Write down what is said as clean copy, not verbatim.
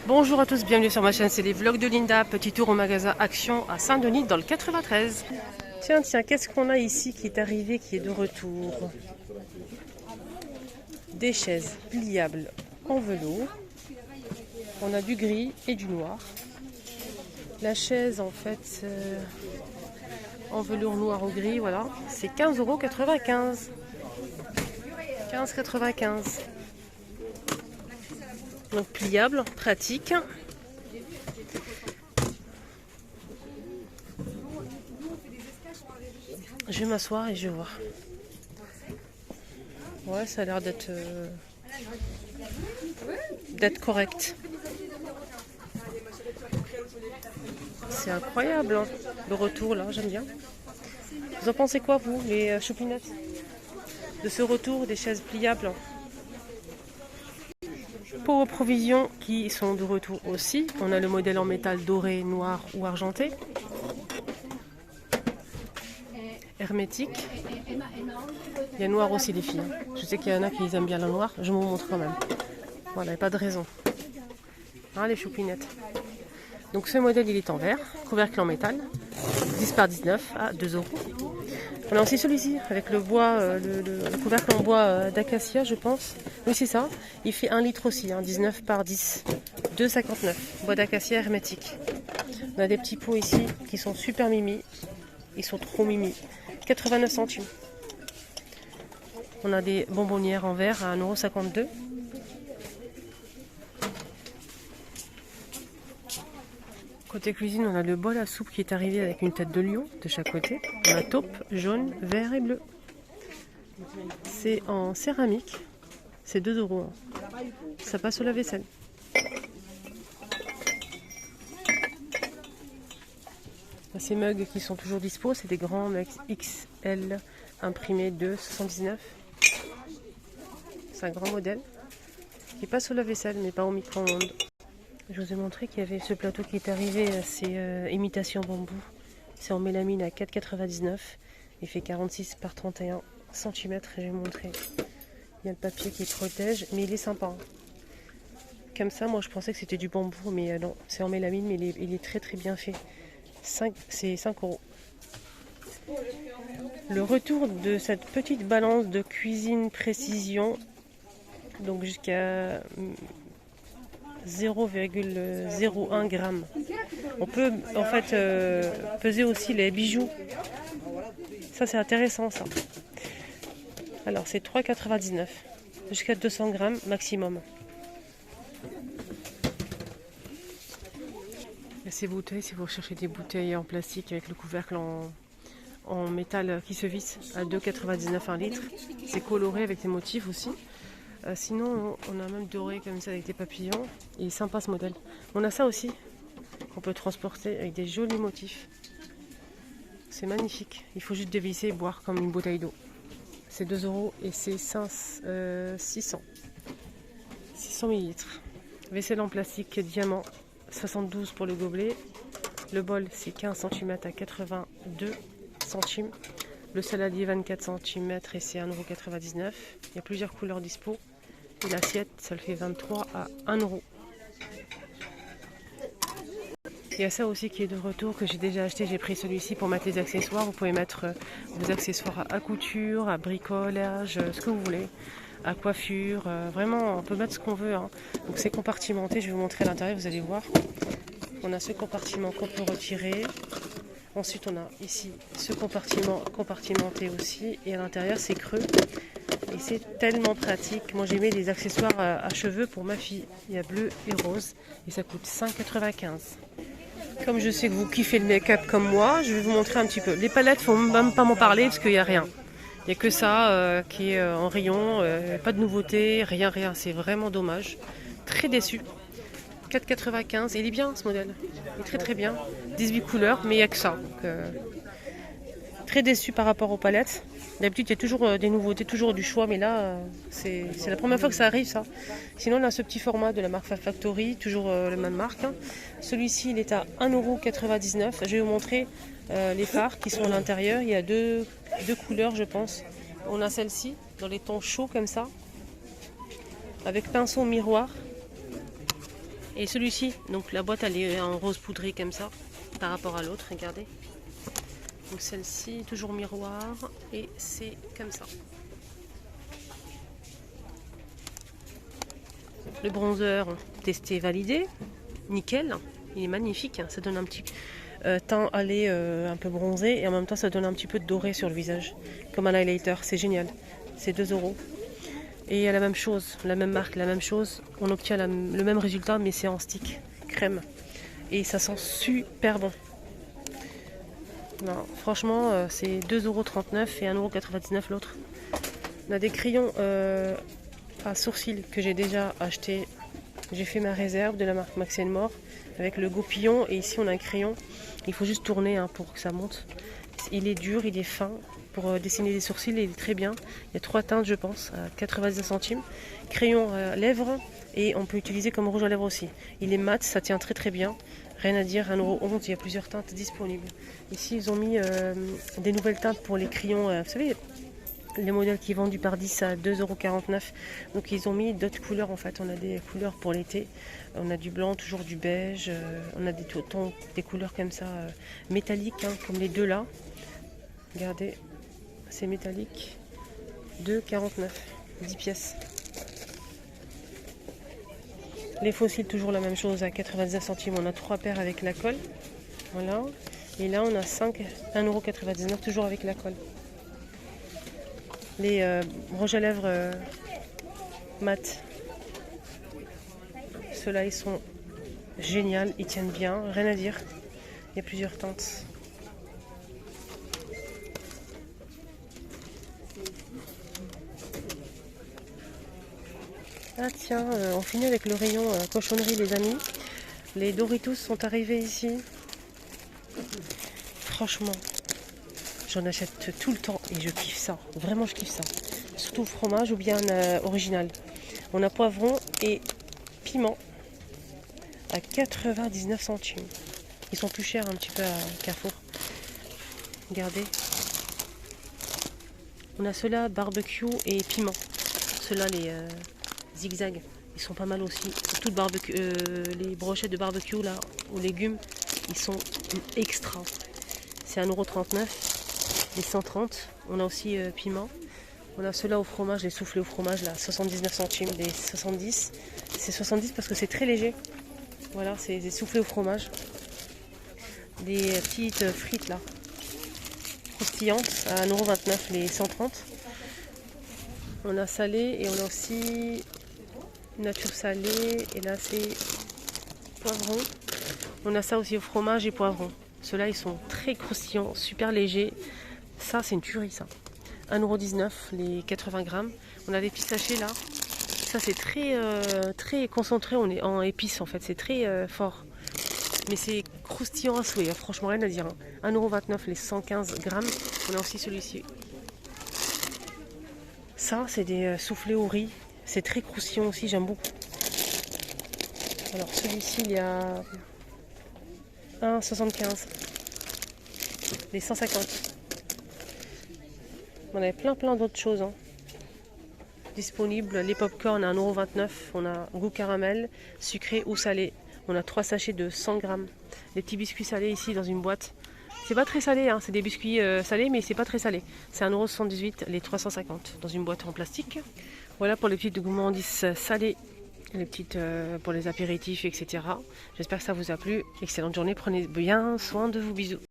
Bonjour à tous, bienvenue sur ma chaîne, c'est les vlogs de Linda. Petit tour au magasin Action à Saint-Denis dans le 93. Tiens, qu'est-ce qu'on a ici qui est arrivé, qui est de retour? Des chaises pliables en velours. On a du gris et du noir. La chaise en fait en velours noir ou gris, voilà, c'est 15,95 €. 15,95 €. Donc pliable, pratique. Je vais m'asseoir et je vais voir. Ouais, ça a l'air d'être correct. C'est incroyable, hein, le retour là, j'aime bien. Vous en pensez quoi, vous, les choupinettes, de ce retour des chaises pliables? Pour vos provisions qui sont de retour aussi, on a le modèle en métal doré, noir ou argenté. Hermétique. Il y a noir aussi les filles. Je sais qu'il y en a qui aiment bien le noir, je vous montre quand même. Voilà, il n'y a pas de raison. Hein, les choupinettes. Donc ce modèle il est en verre, couvercle en métal, 10 par 19 à 2 €. On a aussi celui-ci avec le bois, le couvercle en bois d'acacia, je pense. Oui, c'est ça. Il fait 1 litre aussi, hein, 19 par 10, 2,59 €. Bois d'acacia hermétique. On a des petits pots ici qui sont super mimi. Ils sont trop mimi. 89 centimes. On a des bonbonnières en verre à 1,52 €. Côté cuisine, on a le bol à soupe qui est arrivé avec une tête de lion de chaque côté. On a taupe, jaune, vert et bleu. C'est en céramique. C'est 2 €. Hein. Ça passe au lave-vaisselle. Ces mugs qui sont toujours dispo, c'est des grands mugs XL imprimés de 79. C'est un grand modèle qui passe au lave-vaisselle mais pas au micro-ondes. Je vous ai montré qu'il y avait ce plateau qui est arrivé, c'est imitation bambou. C'est en mélamine à 4,99 €. Il fait 46 par 31 cm. Je vais vous montrer. Il y a le papier qui protège, mais il est sympa. Hein. Comme ça, moi je pensais que c'était du bambou, mais non, c'est en mélamine, mais il est très très bien fait. C'est 5 €. Le retour de cette petite balance de cuisine précision, donc jusqu'à 0,01 g. On peut en fait peser aussi les bijoux. Ça c'est intéressant ça. Alors c'est 3,99 € jusqu'à 200 g maximum. Et ces bouteilles, si vous recherchez des bouteilles en plastique avec le couvercle en métal qui se visse à 2,99 € un litre, c'est coloré avec des motifs aussi. Sinon, on a même doré comme ça avec des papillons. Il est sympa ce modèle. On a ça aussi qu'on peut transporter avec des jolis motifs. C'est magnifique. Il faut juste dévisser et boire comme une bouteille d'eau. C'est 2 € et c'est 600 ml. Vaisselle en plastique diamant, 72 pour le gobelet. Le bol c'est 15 cm à 82 centimes. Le saladier 24 cm et c'est 1,99 €. Il y a plusieurs couleurs dispo. Et l'assiette, ça le fait 23 à 1 €. Il y a ça aussi qui est de retour que j'ai déjà acheté. J'ai pris celui-ci pour mettre les accessoires. Vous pouvez mettre vos accessoires à couture, à bricolage, ce que vous voulez, à coiffure. Vraiment, on peut mettre ce qu'on veut. Hein. Donc c'est compartimenté. Je vais vous montrer à l'intérieur, vous allez voir. On a ce compartiment qu'on peut retirer. Ensuite, on a ici ce compartiment compartimenté aussi. Et à l'intérieur, c'est creux. Et c'est tellement pratique. Moi, j'ai mis des accessoires à cheveux pour ma fille. Il y a bleu et rose. Et ça coûte 5,95 €. Comme je sais que vous kiffez le make-up comme moi, je vais vous montrer un petit peu. Les palettes, il ne faut même pas m'en parler parce qu'il n'y a rien. Il n'y a que ça qui est en rayon. Pas de nouveauté, rien. C'est vraiment dommage. Très déçu. 4,95 €. Il est bien ce modèle. Il est très très bien. 18 couleurs, mais il n'y a que ça. Donc, très déçu par rapport aux palettes. D'habitude, il y a toujours des nouveautés, toujours du choix, mais là, c'est la première fois que ça arrive, ça. Sinon, on a ce petit format de la marque Fab Factory, toujours la même marque. Hein. Celui-ci, il est à 1,99 €. Je vais vous montrer les fards qui sont à l'intérieur. Il y a deux couleurs, je pense. On a celle-ci, dans les tons chauds comme ça, avec pinceau miroir. Et celui-ci, donc la boîte elle est en rose poudré comme ça, par rapport à l'autre, regardez. Donc celle-ci, toujours miroir, et c'est comme ça. Le bronzer, testé, validé, nickel, il est magnifique, ça donne un petit teint allé un peu bronzé et en même temps ça donne un petit peu de doré sur le visage, comme un highlighter, c'est génial, c'est 2 €. Et il y a la même chose, la même marque, la même chose, on obtient le même résultat mais c'est en stick, crème, et ça sent super bon. Non, franchement c'est 2,39 € et 1,99 € l'autre. On a des crayons à sourcils que j'ai déjà acheté. J'ai fait ma réserve de la marque Max & More avec le goupillon, et ici on a un crayon, il faut juste tourner pour que ça monte. Il est dur, il est fin, pour dessiner les sourcils il est très bien. Il y a 3 teintes je pense, à 99 centimes. Crayon à lèvres, et on peut utiliser comme rouge à lèvres aussi. Il est mat, ça tient très très bien, rien à dire, 1,11 €, il y a plusieurs teintes disponibles. Ici ils ont mis des nouvelles teintes pour les crayons, vous savez, les modèles qui vendent du par 10 à 2,49 €. Donc ils ont mis d'autres couleurs en fait. On a des couleurs pour l'été. On a du blanc, toujours du beige. On a des couleurs comme ça métalliques, comme les deux là. Regardez, c'est métallique. 2,49 €, 10 pièces. Les fossiles, toujours la même chose, à 99 centimes. On a 3 paires avec la colle. Voilà. Et là on a 5, 1,99 €, toujours avec la colle. Les rouges à lèvres mat, ceux-là ils sont géniaux, ils tiennent bien, rien à dire. Il y a plusieurs teintes. Ah tiens, on finit avec le rayon cochonnerie les amis. Les Doritos sont arrivés ici. Franchement, j'en achète tout le temps et je kiffe ça. Vraiment, je kiffe ça. Surtout fromage ou bien original. On a poivron et piment à 99 centimes. Ils sont plus chers un petit peu à Carrefour. Regardez. On a ceux-là barbecue et piment. Ceux-là les zigzags. Ils sont pas mal aussi. Surtout les brochettes de barbecue là, aux légumes, ils sont extra. C'est 1,39 €. Les 130, on a aussi piment. On a ceux-là au fromage, les soufflés au fromage, là, 79 centimes, les 70. C'est 70 parce que c'est très léger. Voilà, c'est des soufflés au fromage. Des petites frites, là, croustillantes, à 1,29 € les 130. On a salé et on a aussi nature salée. Et là, c'est poivron. On a ça aussi au fromage et poivron. Ceux-là, ils sont très croustillants, super légers. Ça, c'est une tuerie, ça. 1,19 € les 80 grammes. On a des petits sachets là. Ça, c'est très concentré. On est en épices en fait. C'est très fort. Mais c'est croustillant à souhait. Franchement, rien à dire. 1,29 € les 115 grammes. On a aussi celui-ci. Ça, c'est des soufflés au riz. C'est très croustillant aussi. J'aime beaucoup. Alors, celui-ci, il y a 1,75 € les 150. On avait plein d'autres choses disponibles. Les pop-corn à 1,29 €. On a goût caramel, sucré ou salé. On a 3 sachets de 100 grammes. Les petits biscuits salés ici dans une boîte. C'est pas très salé, c'est des biscuits salés, mais c'est pas très salé. C'est 1,78 € les 350 dans une boîte en plastique. Voilà pour les petites gourmandises salées, les petites pour les apéritifs, etc. J'espère que ça vous a plu. Excellente journée, prenez bien soin de vous, bisous.